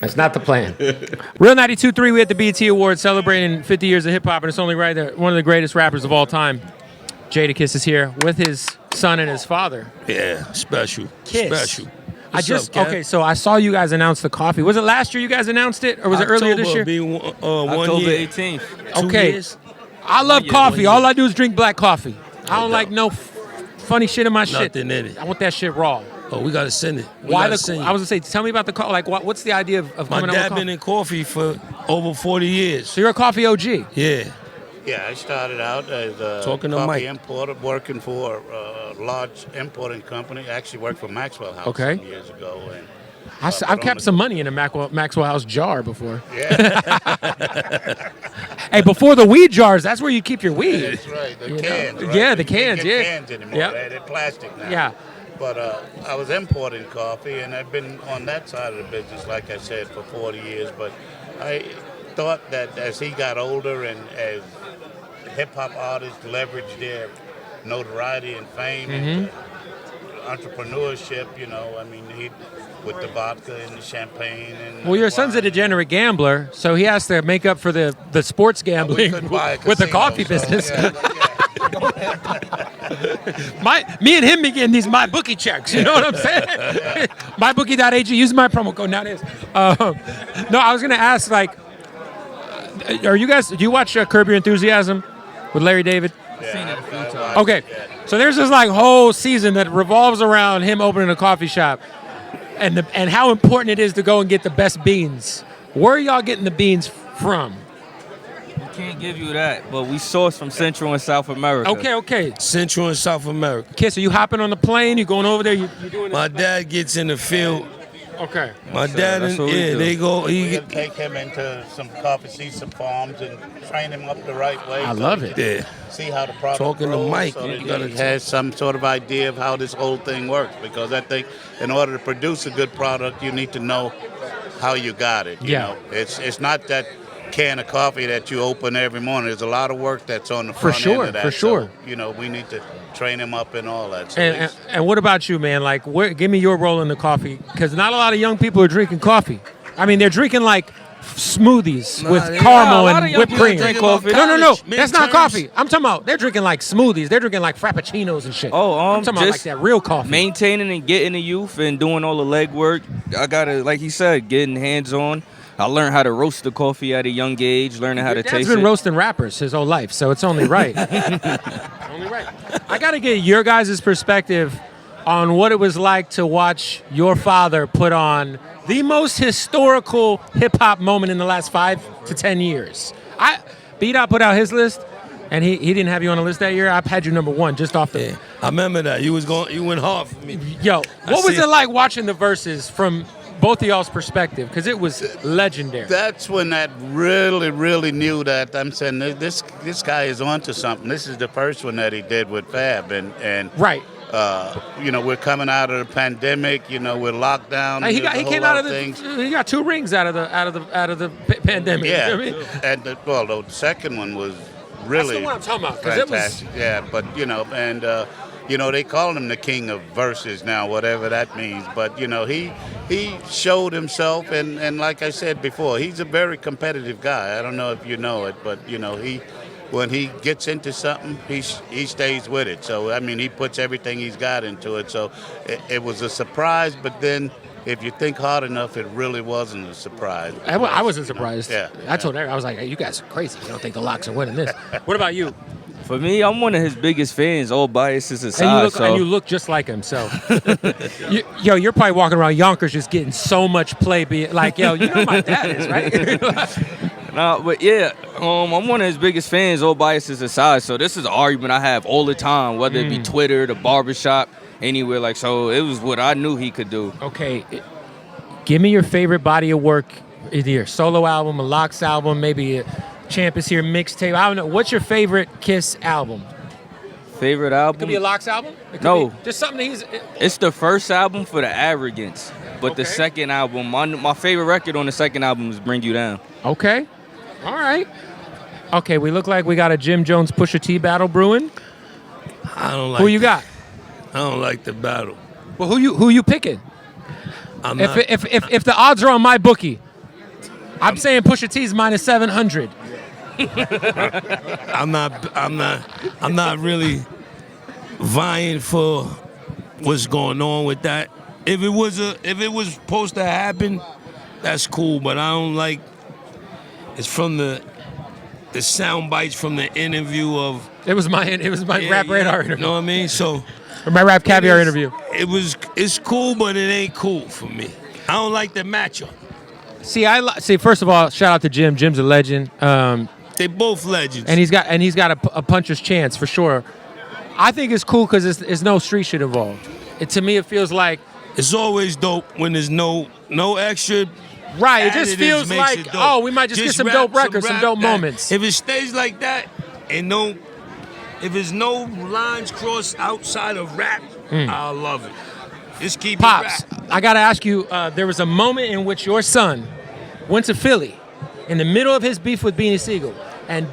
That's not the plan. Real 92.3, we at the BET Awards celebrating 50 years of hip-hop, and it's only right that one of the greatest rappers of all time, Jadakiss, is here with his son and his father. Yeah, special. Kiss. Special. What's So I saw you guys announce the coffee. Was it last year you guys announced it, or was it earlier this year? October 18th. Okay. 2 years? I love coffee. All I do is drink black coffee. I don't like no funny shit in my shit. Nothing in it. I want that shit raw. Oh, we gotta send it. I was gonna say, tell me about the coffee. Like, what's the idea of My coming out with dad coffee? been in coffee for over 40 years. So you're a coffee OG. Yeah. Yeah, I started out as a Talking to coffee Mike. importer, working for a large importing company. I actually worked for Maxwell House Okay. some years ago. And I've kept some money in a Maxwell House jar before. yeah, Hey, before the weed jars, that's where you keep your weed. that's right. The You know? cans. Right? Yeah, the You can't cans, get yeah. cans anymore. Yep. They're plastic now. Yeah. But I was importing coffee, and I've been on that side of the business, like I said, for 40 years. But I thought that as he got older and as hip-hop artists leveraged their notoriety and fame and entrepreneurship, with the vodka and the champagne. And Well, your son's a wine. degenerate gambler, so he has to make up for the sports We gambling couldn't buy a with the casino, coffee so, business. yeah. Me and him be getting these MyBookie checks. You know what I'm saying? MyBookie.ag. Use my promo code. Now it is. No, I was gonna ask, like, do you watch Curb Your Enthusiasm with Larry David? Seen it a few times. Okay, so there's this like whole season that revolves around him opening a coffee shop, and how important it is to go and get the best beans. Where are y'all getting the beans from? We can't give you that, but we source from Central and South America. Okay. Central and South America. Kiss, are you hopping on the plane? You going over there? You doing My this? dad gets in the field. Okay. My dad, that's what we do. they go. We can take him into some coffee seeds, some farms, and train him up the right way. I love it. Yeah. See how the product Talking to grows, Mike, so you that gotta he has some sort of idea of how this whole thing works. Because I think in order to produce a good product, you need to know how you got it. You Yeah. know? It's not that can of coffee that you open every morning. There's a lot of work that's on the For front sure, end of that. for sure. So, we need to train him up in all that. So And what about you, man? Like, give me your role in the coffee, because not a lot of young people are drinking coffee. I mean, they're drinking like smoothies with yeah, caramel a lot and of young whipped people cream. drink coffee. No. College, That's not midterms. coffee. I'm talking about they're drinking like smoothies. They're drinking like frappuccinos and shit. I'm talking about like just that real coffee. Maintaining and getting the youth and doing all the legwork. I gotta, like he said, getting hands on. I learned how to roast the coffee at a young age, learning how Your to dad's taste been it. roasting rappers his whole life, so it's only right. Only right. I got to get your guys' perspective on what it was like to watch your father put on the most historical hip-hop moment in the last 5 to 10 years. B-Dot put out his list, and he didn't have you on the list that year. I've had you number 1 just off the... Yeah. I remember that. You went hard for me. Yo, what was see. it like watching the verses from both of y'all's perspective? Because it was legendary. that's when I really knew that I'm saying this guy is onto something. This is the first one that he did with Fab, and Right. we're coming out of the pandemic. We're locked down. He There's a whole came lot out of things. he got 2 rings out of the pandemic. Yeah, You know what I mean? and the second one was really That's the one I'm talking about, 'cause it was- fantastic. Yeah, but they call him the king of verses now, whatever that means. But he showed himself, and like I said before, he's a very competitive guy. I don't know if you know it, but when he gets into something, he stays with it. So he puts everything he's got into it. So it was a surprise, but then if you think hard enough, it really wasn't a surprise. I wasn't surprised. Yeah. I told her, I was like, hey, you guys are crazy. You don't think the Locks are winning this. What about you? For me, I'm one of his biggest fans, all biases aside. And you look just like him, so. You're probably walking around Yonkers just getting so much play. Like, you know my dad is, right? No, but yeah, I'm one of his biggest fans, all biases aside. So this is an argument I have all the time, whether it be Twitter, the barbershop, anywhere. So it was what I knew he could do. Okay, give me your favorite body of work, either your solo album, a Locks album, maybe a Champ is Here mixtape. I don't know. What's your favorite Kiss album? Favorite album? Could be a Locks album? It could No. be just something that he's... It's the first album for the Arrogance, but the Okay. second album, my favorite record on the second album is Bring You Down. Okay. All right. Okay, we look like we got a Jim Jones Pusha T battle brewing. I don't like. Who you got? I don't like the battle. Well, who you picking? I'm If the odds are on my bookie, I'm saying Pusha T's minus 700. I'm not really vying for what's going on with that. If it was supposed to happen, that's cool. But I don't like. It's from the sound bites from the interview of. It was my Rap Radar interview. You know what I mean? So. Or my Rap Caviar interview. It's cool, but it ain't cool for me. I don't like the matchup. See, first of all, shout out to Jim. Jim's a legend. They both legends. And he's got a puncher's chance for sure. I think it's cool because it's no street shit involved. To me, it feels like it's always dope when there's no extra. Right, it just feels like we might just get some dope records, some dope moments. If it stays like that and if there's no lines crossed outside of rap, I love it. Just keep Pops, it rap. I gotta ask you. There was a moment in which your son went to Philly in the middle of his beef with Beanie Sigel and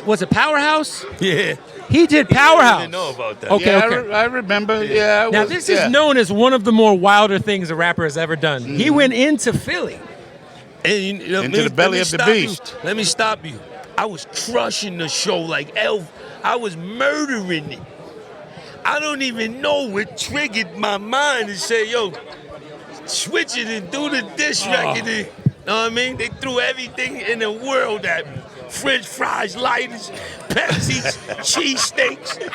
was it Powerhouse? Yeah. He did Powerhouse. I didn't know about that. Okay, Yeah, okay. I remember. Yeah. Now this is known as one of the more wilder things a rapper has ever done. He went into Philly. And, into the belly of the beast. Let me stop you. I was crushing the show like Elf. I was murdering it. I don't even know what triggered my mind to say, yo, switch it and do the diss record. You know what I mean? They threw everything in the world at me. French fries, lighters, Pepsis, cheesesteaks. They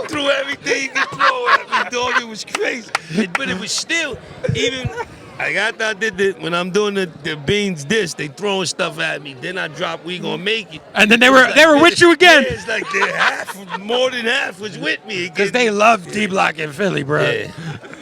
threw everything you could throw at me, dog. It was crazy. But it was still, even, like I thought when I'm doing the Beans diss, they throwing stuff at me. Then I drop We Gonna Make It. And then they were with you again. Yeah, it's like more than half was with me. Because they love D-Block in Philly, bro. Yeah.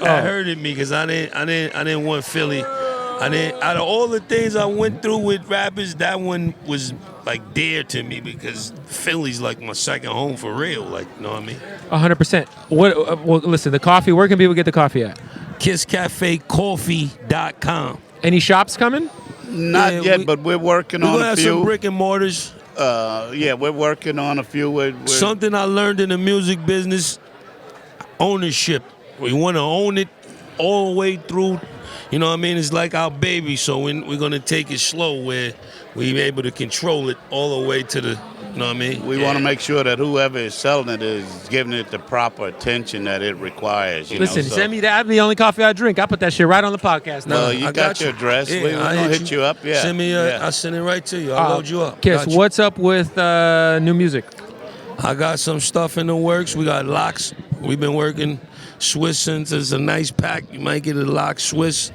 That hurted me because I didn't want Philly. Out of all the things I went through with rappers, that one was like dear to me because Philly's like my second home for real. Like, you know what I mean? 100%. Well, listen, the coffee. Where can people get the coffee at? KissCafeCoffee.com. Any shops coming? Not yet, but we're working on a have few. some brick and mortars. We're working on a few. Something I learned in the music business: ownership. We want to own it all the way through. You know what I mean? It's like our baby, so we're going to take it slow where we're able to control it all the way to the, you know what I mean? We want to make sure that whoever is selling it is giving it the proper attention that it requires. Listen, send me that. That's the only coffee I drink. I put that shit right on the podcast now. Well, you got your address. Yeah, we're going to hit you up. Yeah. Send me, I'll send it right to you. I'll load you up. Kiss, what's up with new music? I got some stuff in the works. We got locks. We've been working Swiss since it's a nice pack. You might get a lock Swiss.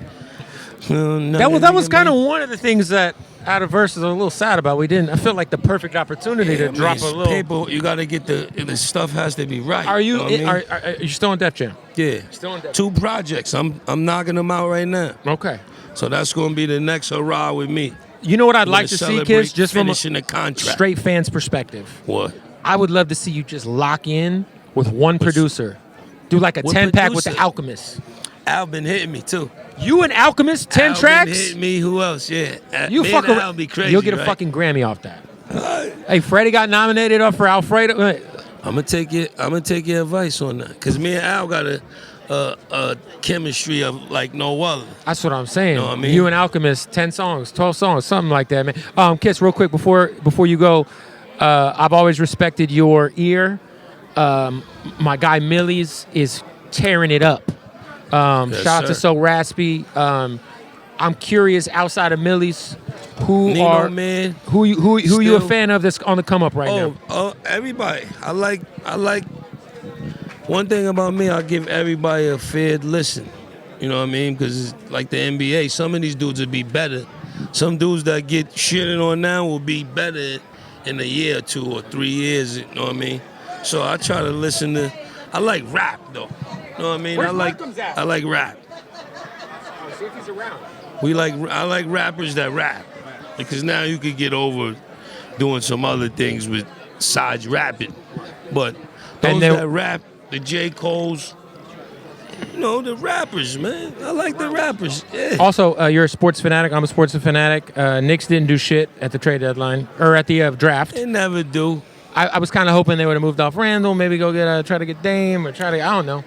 That was kind of one of the things that out of Versus I was a little sad about. I felt like the perfect opportunity to drop a little. People, you got to get the stuff has to be right. Are you? You know are you still on Def Jam? Yeah. Still on Def. 2 projects. I'm knocking them out right now. Okay. So that's going to be the next hurrah with me. You know what I'd like to see, Kiss, just from a the contract. straight fan's perspective. What? I would love to see you just lock in with one producer. Do like a 10-pack with the Alchemist. Al been hitting me too. You and Alchemist, 10 Al tracks? Been hitting me. Who else? Yeah. You me fucking. and Al be crazy. You'll get a right? fucking Grammy off that. Hey, Freddie got nominated for Alfredo. I'm gonna take your advice on that, cause me and Al got a chemistry of like no other. That's what I'm saying. Know what I mean? You and Alchemist, 10 songs, 12 songs, something like that, man. Kiss, real quick before you go. I've always respected your ear. My guy Millie's is tearing it up. Yes, shout out to sir. So Raspy. I'm curious, outside of Millie's, who you a fan of that's on the come up right now? Oh, everybody. I like. One thing about me, I give everybody a fair listen. You know what I mean? Because it's like the NBA. Some of these dudes would be better. Some dudes that get shitted on now will be better in a year or 2 or 3 years. You know what I mean? So I try to listen to. I like rap though. You know what I mean? Where's I like rap. See if he's around. I like rappers that rap, because now you could get over doing some other things besides rapping. But those that rap, the J. Cole's, the rappers, man. I like the rappers. Yeah. Also, you're a sports fanatic. I'm a sports fanatic. Knicks didn't do shit at the trade deadline or at the draft. They never do. I was kind of hoping they would have moved off Randall, maybe go try to get Dame or I don't know.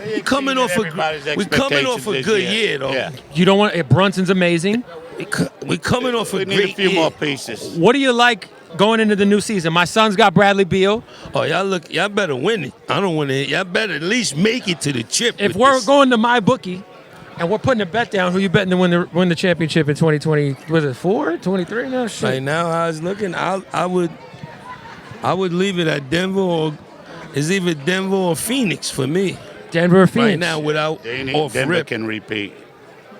We're coming off a good year, though. Yeah. You don't want Brunson's amazing. we're coming off a We need great a few year. more pieces. What do you like going into the new season? My son's got Bradley Beal. Oh, y'all better win it. I don't want to. Y'all better at least make it to the chip. If with we're this. going to my bookie and we're putting a bet down, who you betting to win the championship in 2020? Was it 4, 23? No shit. Right now, how it's looking, I would leave it at Denver, or it's either Denver or Phoenix for me. Denver or Phoenix? Right now, without off Denver rip. can repeat.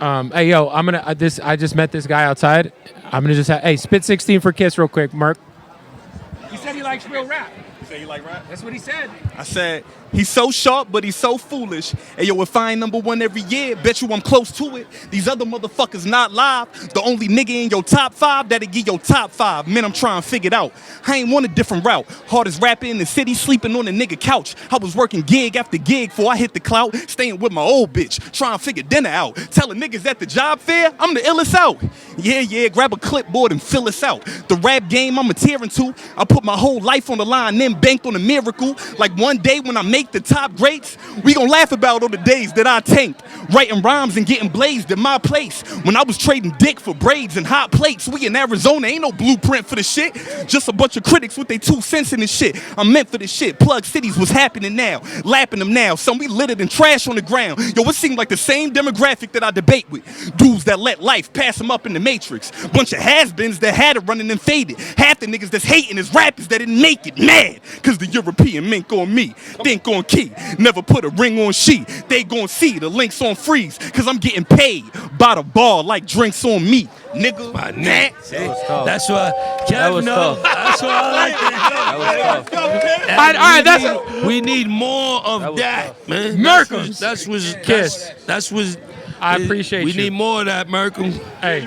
Hey, yo, I'm gonna I just met this guy outside. I'm gonna just hey, spit 16 for Kiss real quick, Mark. He said he likes real rap. You say you like rap? That's what he said. I said, he's so sharp, but he's so foolish. Hey, yo, if I ain't #1 every year, bet you I'm close to it. These other motherfuckers not live. The only nigga in your top 5 that'll give your top 5. Man, I'm trying to figure it out. I ain't want a different route. Hardest rapper in the city, sleeping on a nigga couch. I was working gig after gig before I hit the clout. Staying with my old bitch, trying to figure dinner out. Telling niggas at the job fair, I'm the illest out. Yeah, grab a clipboard and fill us out. The rap game I'm a tear into. I put my whole life on the line, then banked on a miracle. Like one day when I make the top greats, we gon' laugh about all the days that I tanked. Writing rhymes and getting blazed in my place. When I was trading dick for braids and hot plates. We in Arizona, ain't no blueprint for the shit. Just a bunch of critics with their 2 cents in this shit. I'm meant for this shit. Plug cities was happening now. Lapping them now. Some we littered and trash on the ground. Yo, it seemed like the same demographic that I debate with. Dudes that let life pass them up in the matrix. Bunch of has-beens that had it running and faded. Half the niggas that's hating is rappers that didn't make it. Mad, cause the European mink on me. Think on key. Never put a ring on she. They gon' see the links on freeze. Cause I'm getting paid by the bar like drinks on me. Nigga, My neck. That's why. That was tough. That's why I like That was tough. All right, that's we need more of That was that, man. Merkums. That's was Kiss. That's was. I appreciate we you. We need more of that, Merkum. Hey,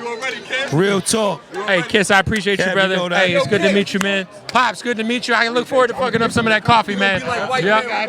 Real talk. hey, Kiss, I appreciate you, Kev, brother. you know that. Hey, it's good to meet you, man. Pops, good to meet you. I look forward to fucking up some of that coffee, man. Yeah.